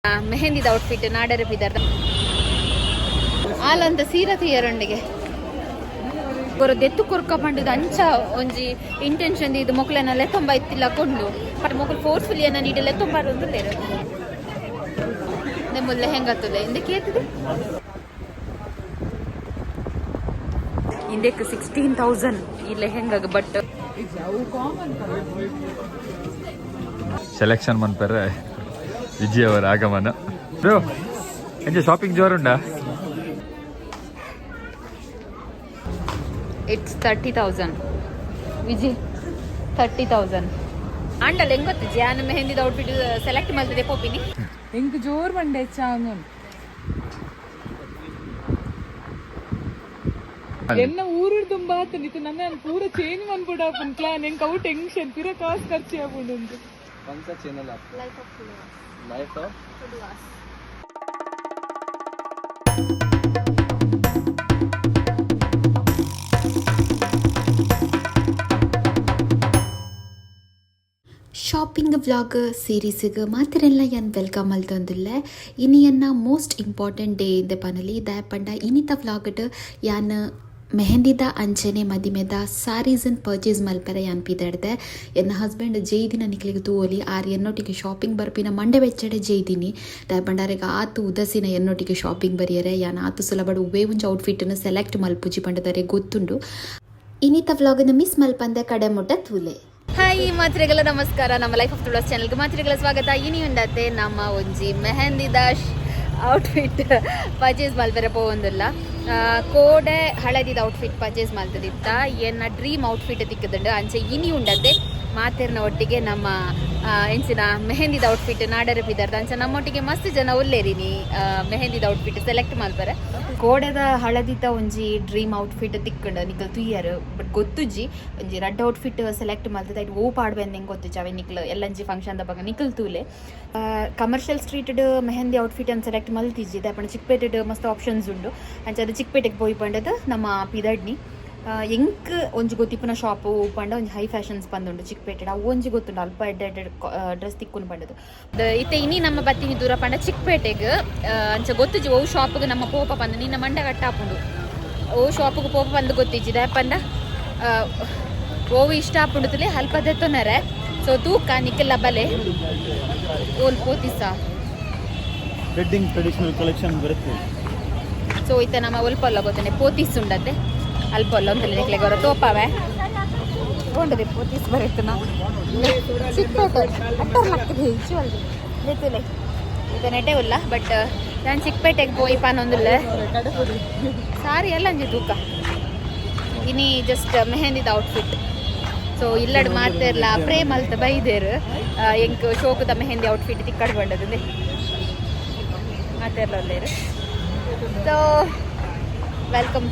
ಮೆಹಂದಿದ outfit ನಾಡರ ಬಿದರ್ದ ಆಲಂತ ಸೀರೆ తీయరండిಗೆ ಗೊರ ದೆತ್ತು ಕೊರ್ಕ ಪಂಡದ ಅಂಚ ಒಂಜಿ ಇಂಟೆನ್ಷನ್ ಇದು ಮೊಕ್ಲೆನ ಲೆತ್ತೊಂಬ ಇತ್ತಿಲ್ಲ ಕೊಂಡು ಬಟ್ ಮೊಕ್ಲು ಫೋರ್ಸ್ಫುಲಿ ಅನ್ನ ನೀಡಿ ಲೆತ್ತೊಂಬಾರು ಒಂದು ಲೇರು ನೆಮ್ಮುಲ್ಲೆ ಹೆಂಗತ್ತದೆ ಇಂದೆ ಕೇತಿದೆ ಇಂದೆಕ್ 16,000 ಈ ಲೆಹೆಂಗಾಗ ಬಟ್ ಸೆಲೆಕ್ಷನ್ ಮನ್ಪರೆ ವಿಜಯ್ ಅವರ ಆಗಮನ ಬ್ರೋ ಎಂಜೆ ಶಾಪಿಂಗ್ ಜೋರುಂಡಾ ಇಟ್ಸ್ 30,000 ವಿಜಯ್ 30,000 ಅಂಡಲ್ ಹೆಂಗ್ ಗೊತ್ತು ಜಾನ್ ಮೆಹಂದಿದ ಔಟ್ಫಿಟ್ ಸೆಲೆಕ್ಟ್ ಮಾಡ್ತಿದೆ ಪೋಪಿನಿ ಹೆಂಗ್ ಜೋರ್ ಬಂಡೆ ಚಾಂಗ್ ಎನ್ನ ಊರು ತುಂಬಾ ಆತನಿತ್ತು ನನ್ನ ಪೂರ ಚೇಂಜ್ ಮಾಡ್ಬಿಡ ಪ್ಲಾನ್ ಹೆಂಗ್ ಅವು ಟೆನ್ಷನ್ ಪಿರ ಕಾಸು ಖರ್ಚು ಆಗ್ಬಿಡು ಅಂತ कौन-सा चैनल है लाइफ ऑफ ಶಾಪಿಂಗ್ ವ್ಲಾಗ್ ಸೀರೀಸಿಗೆ ಮಾತ್ರೆಲ್ಲ ಯಾನ್ ವೆಲ್ಕಮ್ ಮಲ್ತೊಂದುಲ್ಲ ಇನಿಯನ್ನ ಮೋಸ್ಟ್ ಇಂಪಾರ್ಟೆಂಟ್ ಡೇ ಇಂದ ಪನಲಿ ದಾಯ ಪಂಡ ಇನಿತ ವ್ಲಾಗ್ಡ್ ಯಾನ್ ಮೆಹಂದಿದ ಅಂಚನೆ ಮದಿಮೆದ ಸಾರೀಸನ್ ಪರ್ಚೇಸ್ ಮಲ್ಪರೆ ಯಾನ್ ಪಿದಾಡ್ದೆ ಎನ್ನ ಹಸ್ಬೆಂಡ್ ಜೈದಿನ ನಿಕ್ಲಿಗೆ ತೂವಲಿ ಆರ್ ಎನ್ನೊಟ್ಟಿಗೆ ಶಾಪಿಂಗ್ ಬರ್ಪಿನ ಮಂಡೆ ಬೆಚ್ಚಡೆ ಜೈದಿನಿ ದಾಯ ಪಂಡಾರೆಗ ಆತು ಉದಸಿನ ಎನ್ನೊಟ್ಟಿಗೆ ಶಾಪಿಂಗ್ ಬರಿಯರೆ ಯಾನ್ ಆತು ಸುಲಭ ಉವೇ ಒಂಜಿ ಔಟ್ಫಿಟ್ನ ಸೆಲೆಕ್ಟ್ ಮಲ್ಪುಜಿ ಪಂಡದರೆ ಗೊತ್ತುಂಡು ಇನಿತ ವ್ಲಾಗ್ನ ಮಿಸ್ ಮಲ್ಪಂದೆ ಕಡೆ ಮುಟ್ಟ ತೂಲೆ ಹಾಯ್ ಮಾತ್ರೆಗಳ ನಮಸ್ಕಾರ ನಮ್ಮ ಲೈಫ್ ಆಫ್ ತುಳಸ್ ಚಾನಲ್ಗೆ ಮಾತ್ರೆಗಳ ಸ್ವಾಗತ ಇನಿ ಉಂಡತ್ತೆ ನಮ್ಮ ಒಂಜಿ ಮೆಹಂದಿದ ಔಟ್ಫಿಟ್ ಪರ್ಚೇಸ್ ಮಲ್ಪರೆ ಪೋವೊಂದುಲ್ಲ ಕೋಡೆ ಹಳದಿದ ಔಟ್ಫಿಟ್ ಪರ್ಚೇಸ್ ಮಲ್ತದಿತ್ತ ಎನ್ನ ಡ್ರೀಮ್ ಔಟ್ಫಿಟ್ ತಿಕ್ಕದುಂಡು ಅಂಚೆ ಇನಿ ಉಂಡತ್ತೆ ಮಾತೆರ್ನ ಒಟ್ಟಿಗೆ ನಮ್ಮ ಎಂಚಿನ ಮೆಹಂದಿದ ಔಟ್ಫಿಟ್ ನಾಡರ ಬಿದರ್ದ ಅಂಚೆ ನಮ್ಮೊಟ್ಟಿಗೆ ಮಸ್ತ್ ಜನ ಒಲ್ಲೇರಿನಿ ಮೆಹಂದಿದ ಔಟ್ಫಿಟ್ ಸೆಲೆಕ್ಟ್ ಮಲ್ಪರೆ ಕೋಡೆದ ಹಳದಿದ ಒಂಜಿ ಡ್ರೀಮ್ ಔಟ್ಫಿಟ್ ತಿಕ್ಕಂಡು ನಿಕಲ್ ತುಯ್ಯರು ಬಟ್ ಗೊತ್ತುಜ್ಜಿ ಒಂಜಿ ರೆಡ್ ಔಟ್ಫಿಟ್ ಸೆಲೆಕ್ಟ್ ಮಲ್ತದ ಇಟ್ಟು ಓ ಪಾಡ್ಬಂದು ಹೆಂಗೆ ಗೊತ್ತುಜ್ಜಿ ಅವೆ ನಿಕ್ಲು ಎಲ್ಲಂಜಿ ಫಂಕ್ಷನ್ದ ಬಗ್ಗೆ ನಿಕಲ್ ತೂಲೆ ಕಮರ್ಷಿಯಲ್ ಸ್ಟ್ರೀಟ್ಡ್ ಮೆಹಂದಿ ಔಟ್ಫಿಟ್ ಅನ್ನು ಸೆಲೆಕ್ಟ್ ಮಲ್ತಿಜ್ಜಿ ದಾಪಣ ಚಿಕ್ಕಪೇಟೆಡ್ ಮಸ್ತ್ ಆಪ್ಷನ್ಸ್ ಉಂಡು ಅಂಚೆ ಅದು ಚಿಕ್ಕಪೇಟೆಗೆ ಪೋಯಿ ಪಂಡದು ನಮ್ಮ ಪಿದಡ್ನಿ ಎಂಕ್ ಒಂಜಿ ಗೊತ್ತಿಪ್ಪನ ಶಾಪ್ ಪಂಡ ಒಂಜಿ ಹೈ ಫ್ಯಾಷನ್ಸ್ ಬಂದುಂಡು ಚಿಕ್ಕಪೇಟೆ ಅವು ಒಂಜಿ ಗೊತ್ತುಂಡು ಅಲ್ಪ ಎಡ್ಡೆ ಡ್ರೆಸ್ ತಿಕ್ಕುನು ಪಂಡದು ಇತ್ತೆ ಇನಿ ನಮ್ಮ ಬತ್ತಿನಿ ದೂರ ಪಂಡ ಚಿಕ್ಕಪೇಟೆಗೆ ಅಂಚ ಗೊತ್ತುಜಿ ಓ ಶಾಪ್ಗೆ ನಮ್ಮ ಪೋಪ ಬಂದು ನಿನ್ನ ಮಂಡ ಕಟ್ಟಾಪುಂಡು ಓ ಶಾಪ್ಗೆ ಪೋಪ ಬಂದು ಗೊತ್ತಿಜ್ಜಿದ ಪಂಡ ಓವು ಇಷ್ಟ ಆಪುಂಡುತ್ತಲೇ ಅಲ್ಪ ತೊನರೆ ಸೊ ತೂಕ ನಿಕ್ಕೆಲ್ಲ ಬಲೆ ಓಲ್ ಪೋತಿಸ ವೆಡ್ಡಿಂಗ್ ಟ್ರೆಡಿಷನಲ್ ಕಲೆಕ್ಷನ್ ಬರುತ್ತೆ ಸೊ ಇತ್ತ ನಮ್ಮ ಒಲ್ಪಲ್ಲ ಗೊತ್ತೇನೆ ಪೋತಿಸ್ ಉಂಡತ್ತೆ ಅಲ್ಪ ಅಲ್ಲ ಒಂದಲ್ಲಿ ನಿಕ್ಲೆ ಗೊರ ತೋಪಾವೆ ತಗೊಂಡದೆ ಪೋತಿಸ್ ಬರುತ್ತೆ ನಾವು ಚಿಕ್ಕಪೇಟೆ ಅಟ್ಟರ್ ಲಕ್ಕದೆ ಹೆಚ್ಚುವಲ್ದು ಲೆತ್ತುಲೆ ಇದು ನೆಟೆ ಉಲ್ಲ ಬಟ್ ನಾನು ಚಿಕ್ಕಪೇಟೆಗೆ ಪೋಯಿ ಪಾನೊಂದುಲ್ಲ ಸಾರಿ ಎಲ್ಲ ಅಂಜಿ ತೂಕ ಇನಿ ಜಸ್ಟ್ ಮೆಹಂದಿದ ಔಟ್ಫಿಟ್ ಸೊ ಇಲ್ಲಡ್ ಮಾತೆರ್ಲ ಪ್ರೇಮ್ ಅಲ್ತ ಬೈದೇರು ಎಂಕ್ ಶೋಕದ ಮೆಹಂದಿ ಔಟ್ಫಿಟ್ ತಿಕ್ಕಡ್ ಬಂಡದು ಮಾತೆರ್ಲ ಒಲ್ಲೇರು ಸೊ ವೆಲ್ಕಮ್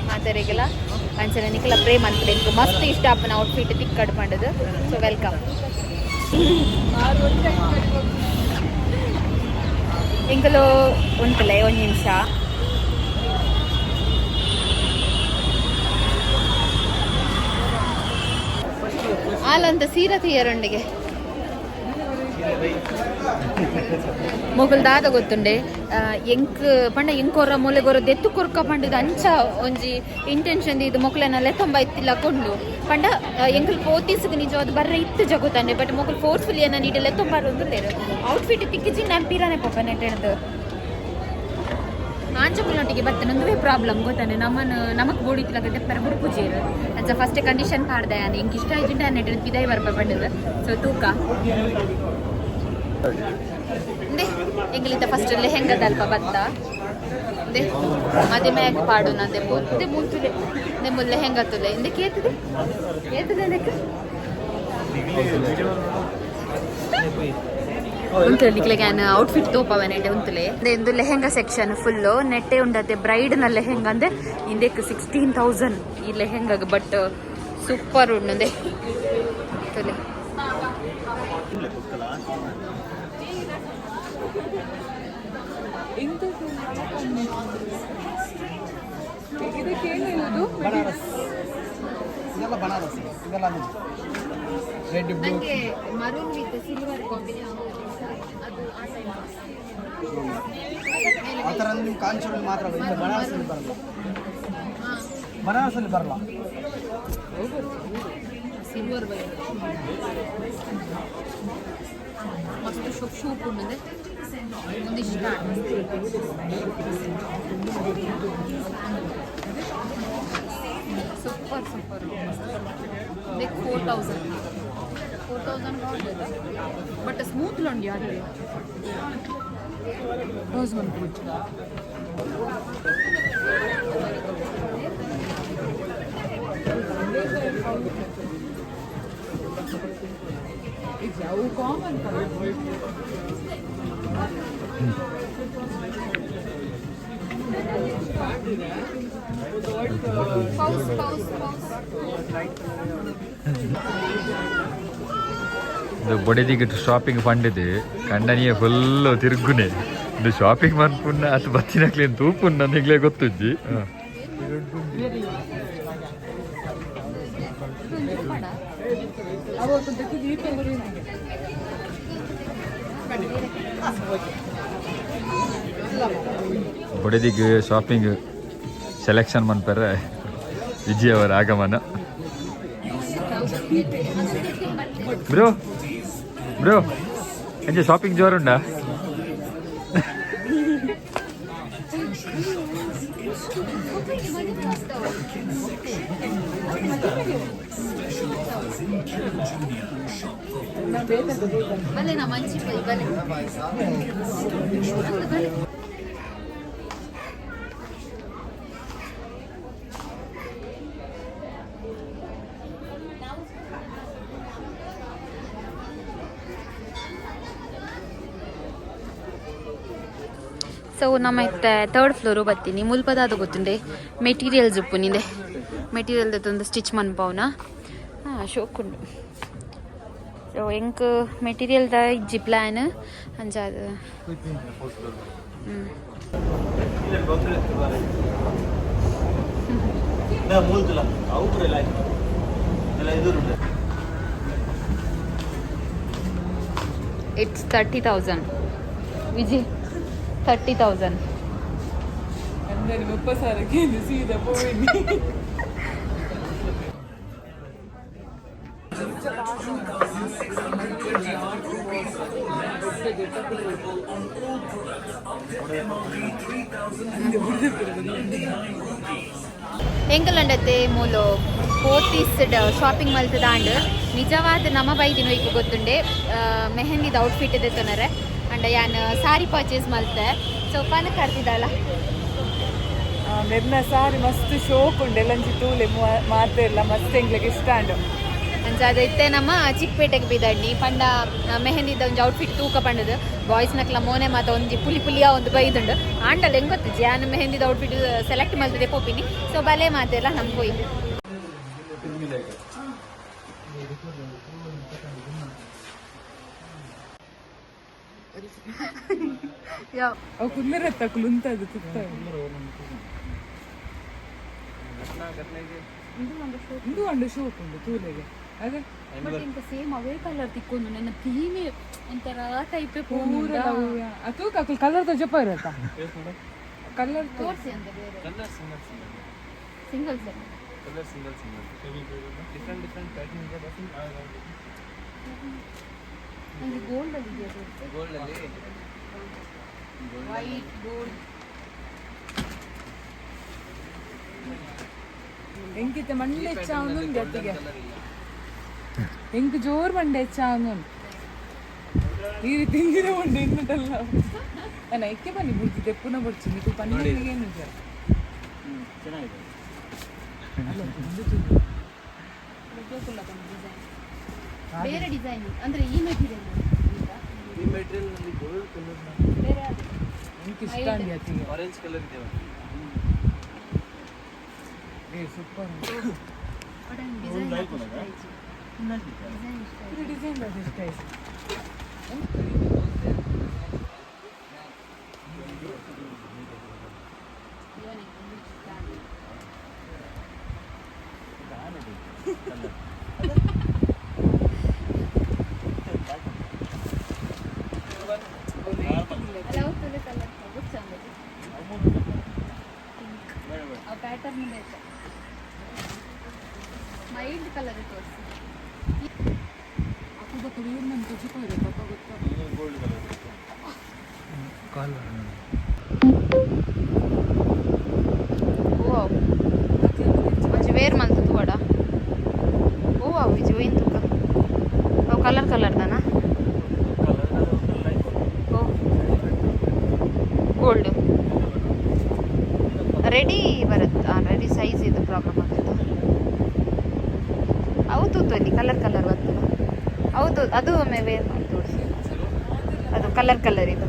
ಮಾತೆರೆಗೆಲ್ಲ ಅಂಚನೆ ನಿಕ್ಲ ಪ್ರೇಮ್ ಅಂತ ಎಂಕ್ ಮಸ್ತ್ ಇಷ್ಟ ಅಪ್ಪನ ಔಟ್ಫಿಟ್ ತಿಕ್ಕಡ್ ಪಂಡದು ಸೊ ವೆಲ್ಕಮ್ ಎಂಕಲು ಉಂಟಲೆ ಒಂದು ನಿಮಿಷ ಆಲಂತ ಸೀರೆ తీయరండిಗೆ ಮೊಗಲ್ ದಾದ ಗೊತ್ತುಂಡೆ ಎಂಕ್ ಪಂಡ ಎಂಕೋರ ಮೂಲೆಗೊರ ದೆತ್ತು ಕೊರ್ಕ ಪಂಡದ ಅಂಚ ಒಂಜಿ ಇಂಟೆನ್ಷನ್ ಇದು ಮೊಕ್ಲೆನ ಲೆತ್ತೊಂಬ ಇತ್ತಿಲ್ಲ ಕೊಂಡು ಪಂಡ ಎಂಕಲ್ ಪೋತಿಸ್ಗೆ ನಿಜವಾದ ಬರ್ರೆ ಇತ್ತು ಜಗುತ್ತಂಡೆ ಬಟ್ ಮೊಗಲ್ ಫೋರ್ಸ್ಫುಲಿ ಅನ್ನ ನೀಡಿ ಲೆತ್ತೊಂಬಾರು ಒಂದು ಲೇರು ಔಟ್ಫಿಟ್ ತಿಕ್ಕಿಜಿ ನೆಂಪಿರಾನೆ ಪಾಪ ನೆಟ್ಟೆಡ್ದು ಆಂಚಕುಲೊಟ್ಟಿಗೆ ಬರ್ತೇನೆ ಒಂದುವೇ ಪ್ರಾಬ್ಲಮ್ ಗೊತ್ತಾನೆ ನಮಕ್ ಬೋಡಿತಿಲಾಗ ತೆಪ್ಪರ ಬುಡ್ಪುಜೇರು ಅಂಚ ಫಸ್ಟ್ ಕಂಡೀಷನ್ ಪಾಡ್ದೆ ನಾನು ಎಂಕ್ ಇಷ್ಟ ಆಯ್ತು ನೆಟ್ಟೆಡ್ ಪಿದಾಯಿ ಬರ್ಪ ಪಂಡದು ಸೊ ತೂಕ ಇಂದೆ ಎಂಗ್ಲಿತ ಫಸ್ಟ್ ಲೆಹೆಂಗದ ಅಲ್ಪ ಬತ್ತ ಇಂದೆ ಮದಿಮೆಯಾಗಿ ಪಾಡು ನಂದೆ ಇಂದೆ ಮುಂತುಲೆ ನೆಮ್ಮು ಲೆಹೆಂಗ ತುಲೆ ಇಂದೆ ಕೇತದೆ ಅದಕ್ಕೆ ಉಂಟು ನಿಕ್ಲೆಗೆ ಔಟ್ಫಿಟ್ ತೋಪವ ನೆಟ್ಟೆ ಉಂಟುಲೆ ಇಂದು ಲೆಹೆಂಗಾ ಸೆಕ್ಷನ್ ಫುಲ್ಲು ನೆಟ್ಟೆ ಉಂಡತ್ತೆ ಬ್ರೈಡ್ನ ಲೆಹೆಂಗ ಅಂದ್ರೆ ಇಂದೆಕ್ 16,000 ಈ ಲೆಹೆಂಗಾಗ ಬಟ್ ಸೂಪರ್ ಉಂಡೆ ತುಲೆ ರೆಡ್ ಬ್ಲೂ ನನಗೆ ಮರೂನ್ ವಿತ್ ಸಿಲ್ವರ್ ಕಾಂಬಿನೇಷನ್ ಅದು ಆ ಟೈಮ್ ಆ ಥರ ನಿಮ್ಮ ಕಾಂಚೂರಲ್ಲಿ ಮಾತ್ರ ಇಲ್ಲ, ಬನಾರಸಲ್ಲಿ ಬರಲ್ಲ. ಬನಾರಸಲ್ಲಿ ಬರಲ್ಲ. ಸಿಲ್ವರ್ ಬೈ ಮಸ್ತ್ ಶೋಪ್ ಶೂಪ್ ಉಂಟದೆ ಒಂದಿಷ್ಟ super super like 4,000 but smooth ಉಂಡು ಯಾರು ರೋಸ್ ಬಂತು ಅವು ಕಾಮನ್ ಇದು ಬೊಡೆದಿಗಿಟ್ಟು ಶಾಪಿಂಗ್ ಫಂಡ್ ಇದೆ ಕಂಡನಿಯ ಫುಲ್ಲು ತಿರುಗುನೆ ಇದು ಶಾಪಿಂಗ್ ಮನ್ಪುಣ್ಣ ಅದು ಬತ್ತಿನಕ್ಲೇನು ತೂಪುಣ್ಣ ನನಗೆ ಗೊತ್ತುಜ್ಜಿ ಬೊಡೆದಿಗೆ ಶಾಪಿಂಗ್ ಸೆಲೆಕ್ಷನ್ ಮನ್ಪರೆ ವಿಜಯ್ ಅವರ ಆಗಮನ ಬ್ರೋ ಬ್ರೋ ಎಂಜೆ ಶಾಪಿಂಗ್ ಜೋರುಂಡಾ ಬಲೆ ನಾ ಮಂಚಿ ಪೈ ಬಲೆ ಸೊ ನಮ್ಮ ಇತ್ತೆ 3rd ಫ್ಲೋರು ಬರ್ತೀನಿ ಮುಲ್ಪದ ಅದು ಗೊತ್ತುಂಡೆ ಮೆಟೀರಿಯಲ್ಸ್ ಉಪ್ಪುನಿದೆ ಮೆಟೀರಿಯಲ್ ಒಂದು ಸ್ಟಿಚ್ ಮನ್ಪವನ ಶೋಕುಂಡು ಸೊ ಎಂಕ್ ಮೆಟೀರಿಯಲ್ದ ಇಜ್ಜಿ ಪ್ಲ್ಯಾನ್ ಅಂಜಾದ ಇಟ್ಸ್ 30,000 ವಿಜಯ್ 30,000 అందరి 30,000కి సీదా పోయింది ಎಂಕಲಂಡತ್ತೆ ಮೂಲು ಪೋತಿಸ್ಡ್ ಶಾಪಿಂಗ್ ಮಲ್ತದಾಂಡ್ ನಿಜವಾದ ನಮ್ಮ ಬೈದಿನ ಈಗ ಗೊತ್ತುಂಡೆ ಮೆಹಂದಿದ ಔಟ್ಫಿಟ್ ಇದೆ ತೊನರೆ ಅಂಡ್ ಯಾನ್ ಸಾರಿ ಪರ್ಚೇಸ್ ಮಲ್ತೆ ಸೊ ಪನ ಕರ್ತಿದ್ದಲ್ಲ ನೆನ್ನ ಸಾರಿ ಮಸ್ತ್ ಶೋಕ್ ಉಂಡು ಎಲ್ಲಂಚಿ ತೂಲೆ ಮಾತೆ ಇಲ್ಲ ಮಸ್ತ್ ಎಂಗ್ಲಿಗೆ ಇಷ್ಟ ಅಂಡು ಅಂಚಾದ ಇತ್ತೆ ನಮ್ಮ ಚಿಕ್ಕಪೇಟೆಗೆ ಬಿದ್ದಣ್ಣಿ ಪಂಡ ಮೆಹಂದಿದ ಒಂದು ಔಟ್ಫಿಟ್ ತೂಕ ಪಂಡದು ಬಾಯ್ಸ್ನಕ್ಲ ಮೋನೆ ಮಾತ ಒಂಜಿ ಪುಲಿಯ ಒಂದು ಬೈದುಂಡು ಆಂಡಲ್ ಹೆಂಗೆ ಗೊತ್ತು ಜಾನ್ ಮೆಹಂದಿದ ಔಟ್ಫಿಟ್ ಸೆಲೆಕ್ಟ್ ಮಲ್ತದೆ ಪೋಪಿನಿ ಸೊ ಬಲೆ ಮಾತೆಲ್ಲ ನಮ್ಗೆ ಹೋಯ್ ಅವು ಕುಂದರತ್ತ ಕುಲುಂತದು ತುತ್ತ ಇಂದು ಒಂದು ಶೋಕ್ ಉಂಡು ತೂಲೆಗೆ ಅದೇ ಬಟ್ ಇಂತ ಸೇಮ್ ಅವೇ ಕಲರ್ ತಿಕ್ಕೊಂಡು ನನ್ನ ಥೀಮೇ ಒಂಥರ ಟೈಪೇ ಪೂರ ಅದು ಕಾಕಲ್ ಕಲರ್ದ ಜಪ ಇರತ್ತಾ ಕಲರ್ ತೋರಿಸಿ ಅಂತ ಬೇರೆ ಸಿಂಗಲ್ ಸೆಟ್ ನನಗೆ ಗೋಲ್ಡಲ್ಲಿ ಇದೆಯಾ ತೋರಿಸಿ ವೈಟ್ ಗೋಲ್ಡ್ ಎಂಕಿತ್ತೆ ಮಂಡೆ ಹೆಚ್ಚಾವನು ಗಟ್ಟಿಗೆ ಎಂಕ್ ಜೋರ್ ಮಂಡೆ ಹೆಚ್ಚಾವನು ಈ ರೀತಿ ಹಿಂದಿನ ಮಂಡೆ ಇನ್ನದಲ್ಲ ನಾನು ಎಕ್ಕೆ ಬನ್ನಿ ಬಿಡ್ತಿದ್ದೆ ಪುನಃ ಬಿಡ್ತೀನಿ ನೀವು ಪನ್ನೀರಿಗೆ ಏನು ಚೆನ್ನಾಗಿದೆ. ಬೇರೆ ಡಿಸೈನ್ ಅಂದ್ರೆ ಈ ಮೆಟೀರಿಯಲ್ ಈ ಮೆಟೀರಿಯಲ್ನಲ್ಲಿ ಗೋಲ್ಡ್ ಕಲರ್ ಬೇರೆ ಎಂಕ್ ಇಷ್ಟ ಅಂಡಿ ಅತ್ತಿಗೆ ಆರೆಂಜ್ ಕಲರ್ ಇದೆ. ಏ ಸೂಪರ್ ಡಿಸೈನ್ ಡಿಸೈನ್ ಅದು ಇಷ್ಟ ಆಯ್ತು ಅಲ್ಲ ತುಲೆ ಕಲರ್ ಚಂದ ಆ ಪ್ಯಾಟರ್ನ್ ಬೇಕು ಮೈಲ್ಡ್ ಕಲರ್ ತೋರಿಸಿ ಅಪ್ಪುದಕ್ಕೆ ವೀರ್ ನನ್ನ ತುಜಿಕೋಯ್ರೆ ಪಾಪ ಗೊತ್ತಾ ಓ ಮಂచి వేర్ మంతు తోడ ఓ అవి జోయిన్ తుక ఓ కలర్ కలర్ దానా ಓ ಗೋಲ್ಡ್ ರೆಡಿ ಬರುತ್ತಾ ರೆಡಿ ಸೈಜ್ ಇದು ಪ್ರಾಬ್ಲಮ್ ಆಗ್ತದೆ ಹೌದು ಅಲ್ಲಿ ಕಲರ್ ಕಲರ್ ಬರ್ತದೆ ಹೌದು ಅದು ಒಮ್ಮೆ ವೇರ್ ಮಾಡಿ ತೋರಿಸಿ ಅದು ಕಲರ್ ಇದು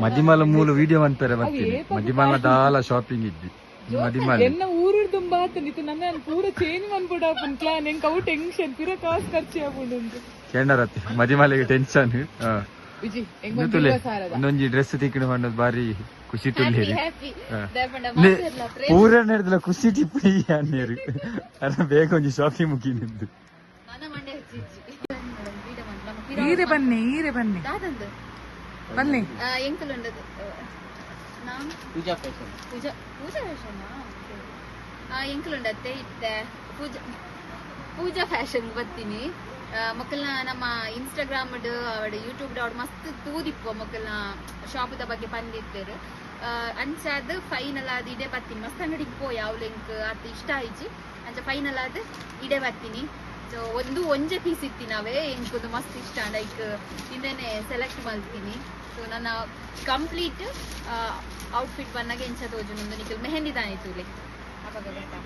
ಮದಿಮಲ ಮೂಲ ವಿಡಿಯೋ ಅಂತಾರೆ ಬರ್ತೀನಿ ಮದಿಮಲ ದಾಲ ಶಾಪಿಂಗ್ ಇದ್ದಿ ಮದಿಮಲ ಎನ್ನ ಊರು ತುಂಬ ಆತನಿತ್ತು ನನ್ನ ಪೂರ ಚೇಂಜ್ ಮಾಡ್ಬಿಡ ಪ್ಲಾನ್ ಎಂಕ್ ಅವು ಟೆನ್ಷನ್ ಪಿರ ಕಾಸು ಖರ್ಚು ಆಗ್ಬಿಡು ಕೇಂಡರತ್ತಿ ಮದಿಮಲೆಗೆ ಟೆನ್ಷನ್ ವಿಜಿ ಇನ್ನೊಂಜಿ ಡ್ರೆಸ್ ತಿಕ್ಕಣ ಮಾಡೋದು ಬಾರಿ ಖುಷಿ ತುಳ್ಳೇರಿ ಪೂರ ನಡೆದಲ್ಲ ಖುಷಿ ಟಿಪ್ಪಿ ಅನ್ನೇರು ಅಲ್ಲ ಬೇಗ ಒಂಜಿ ಶಾಪಿಂಗ್ ಮುಗಿ ನಿಂದು ಈರೆ ಬನ್ನಿ ಬನ್ನಿ ಎಂಕಲುಂಡದು ಪೂಜಾ ಫ್ಯಾಷನ್ ಪೂಜಾ ಫ್ಯಾಷನ್ ಎಂಕಲುಂಡತ್ತೆ ಇತ್ತೆ ಪೂಜಾ ಫ್ಯಾಷನ್ ಬರ್ತೀನಿ ಮಕ್ಕಳನ್ನ ನಮ್ಮ ಇನ್ಸ್ಟಾಗ್ರಾಮ್ ಅವಡ ಯೂಟ್ಯೂಬ್ ಅವಡು ಮಸ್ತ್ ತೂದಿಪ್ಪು ಮಕ್ಕಳನ್ನ ಶಾಪದ ಬಗ್ಗೆ ಬಂದಿರ್ತಾರೆ ಅಂಚಾದ ಫೈನಲ್ ಆದ ಇಡೆ ಬರ್ತೀನಿ ಮಸ್ತ್ ಅಂಗಡಿಗೆ ಪೋ ಯಾವ ಲಿಂಕ್ ಅದು ಇಷ್ಟ ಆಯ್ತು ಅಂಚ ಫೈನಲ್ ಆದ ಇಡೆ ಬರ್ತೀನಿ ಸೊ ಒಂಜೆ ಪೀಸ್ ಇತ್ತಿನವೇ ಎಂಕುದು ಮಸ್ತ್ ಇಷ್ಟ ಲೈಕ್ ಇಂದೇನೆ ಸೆಲೆಕ್ಟ್ ಮಾಡ್ತೀನಿ ಸೊ ನನ್ನ ಕಂಪ್ಲೀಟ್ ಔಟ್ಫಿಟ್ ಬನ್ನಾಗ ಎಂಚ ತೋಜುನೊಂದು ನಿಖಿಲ್ ಮೆಹಂದಿ ತಾನಿತ್ತು ಲೈಕ್ ಅವಾಗ ಗೊತ್ತಾ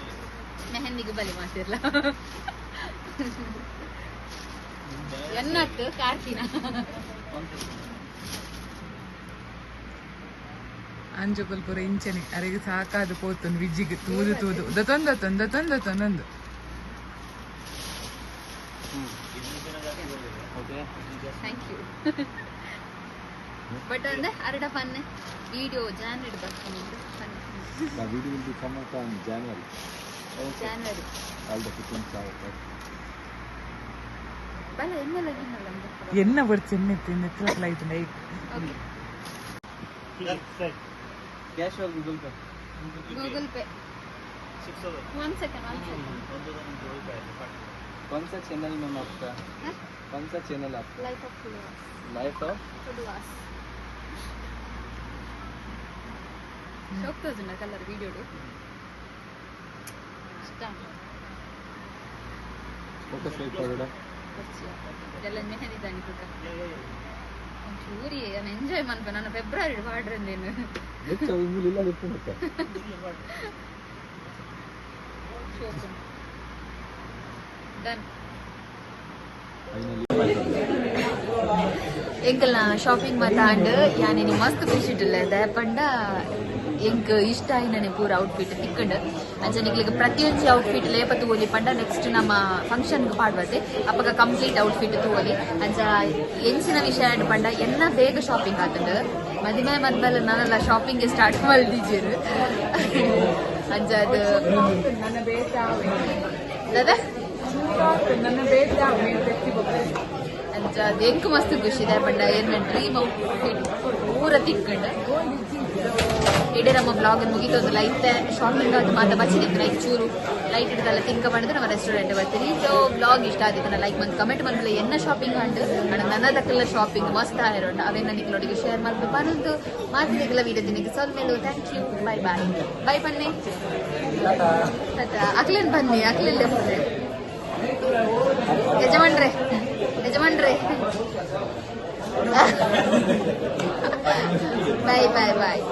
ಮೆಹಂದಿಗೂ ಬಲಿ ಮಾಡ್ತಿರ್ಲ ಎನ್ನಟ್ಟು ಕಾರ್ತಿನ ಅಂಜುಕಲ್ ಪುರ ಇಂಚನೆ ಅರೆಗೆ ಸಾಕಾದ ಪೋತುಂಡು ವಿಜ್ಜಿಗೆ ತೂದು ದತೊಂದೊಂದು ಥ್ಯಾಂಕ್ ಯು ಬಟ್ ಅಂದ್ರೆ ಅರಡ ಪನ್ನೆ ವಿಡಿಯೋ ಜಾನ್ವರಿ ಬರ್ತೀನಿ ಜಾನ್ವರಿ ಬಲ ಎನ್ನೆಲ್ಲ ಎನ್ನ ಬರ್ತೀನಿ ನೆತ್ರ कैश और गूगल पे गूगल पे 1 सेकंड कौन सा चैनल मैम आपका कौन सा चैनल आपका लाइफ ऑफ फुलवास ಶೋಕ್ತೋಜನ ಕಲರ್ ವಿಡಿಯೋ ಫೋಕಸ್ ಲೈಕ್ ಮಾಡೋಣ ಎಲ್ಲ ಮೆಹಂದಿ ತಾನಿಕ ಒಂಚೂರಿ ನಾನು ಎಂಜಾಯ್ ಮಾಡ್ಬೆ ನಾನು ಫೆಬ್ರವರಿ ಮಾಡ್ರಂದೇನು ಇಲ್ಲ ಎಂಕಲ್ನ ಶಾಪಿಂಗ್ ಮಾತಾಂಡ್ ಯಾನೇನಿ ಮಸ್ತ್ ಖುಷಿಟ್ಟಿಲ್ಲ ದಯಪಂಡ ಎಂಕ್ ಇಷ್ಟ ಆಯ್ನನೆ ಪೂರ ಔಟ್ಫಿಟ್ ತಿಕ್ಕಂಡು ಅಂಚನಿಗ್ಲಿಗೆ ಪ್ರತಿಯೊಂದು ಔಟ್ಫಿಟ್ ಲೇಪ ತೂವಲಿ ಪಂಡ ನೆಕ್ಸ್ಟ್ ನಮ್ಮ ಫಂಕ್ಷನ್ಗೆ ಪಾಡ್ಬತ್ತೆ ಅಪ್ಪಗ ಕಂಪ್ಲೀಟ್ ಔಟ್ಫಿಟ್ ತೂವಲಿ ಅಂಚ ಎಂಚಿನ ವಿಷಯ ಪಂಡ ಎನ್ನ ಬೇಗ ಶಾಪಿಂಗ್ ಆತಂಡು ಮದುವೆ ಮದ್ಮೇಲೆ ನಾನೆಲ್ಲ ಶಾಪಿಂಗ್ಗೆ ಸ್ಟಾರ್ಟ್ ಮಾಡಿದ್ದೀರು ಅಂಚ ಅದು ನನ್ನ ಬೇಟ ದಾದಾ ನನ್ನ ಬೇಟ ಅಂಚ ಅದು ಎಂಕ್ ಮಸ್ತ್ ಖುಷಿ ಇದೆ ಪಂಡ ಏನು ಡ್ರೀಮ್ ಔಟ್ಫಿಟ್ ಪೂರ ತಿಕ್ಕಂಡು ಇಡೀ ನಮ್ಮ ಬ್ಲಾಗ್ ಮುಗಿತೊಂದು ಲೈಟ್ ಶಾಪಿಂಗ್ ಅದು ಮಾತ್ರ ಬಚ್ಚಿದ್ದು ಲೈಕ್ ಚೂರು ಲೈಟ್ ಇಡ್ದೆಲ್ಲ ತಿಂಕ ಮಾಡಿದ್ರೆ ನಮ್ಮ ರೆಸ್ಟೋರೆಂಟ್ ಬರ್ತೀರಿ ಸೊ ಬ್ಲಾಗ್ ಇಷ್ಟ ಆದಿತ್ತು ಲೈಕ್ ಒಂದು ಕಮೆಂಟ್ ಮಾಡ್ಮೇಲೆ ಎನ್ನ ಶಾಪಿಂಗ್ ಅಂಡು ಅಣ್ಣ ನನ್ನದಕ್ಕೆಲ್ಲ ಶಾಪಿಂಗ್ ಮಸ್ತ್ ಆಗಿರೋಣ ಅವೇನ ನಿಕ್ಲೊಟ್ಟಿಗೆ ಶೇರ್ ಮಾಡ್ಬೇಕು ಬರೋದು ಮಾತಿಗೆಲ್ಲ ವೀಡಿಯೋ ದಿನಕ್ಕೆ ಸ್ವಲ್ಪ ಮೇಲೂ ಥ್ಯಾಂಕ್ ಯು ಬಾಯ್ ಬಾಯ್ ಬಾಯ್ ಬನ್ನಿ ಅಕ್ಲೇನ್ ಬನ್ನಿ ಅಕ್ಲೆಲ್ಲೇ ಬಂದ್ರೆ ಯಜಮಾನ್ರೆ ಬಾಯ್ ಬಾಯ್ ಬಾಯ್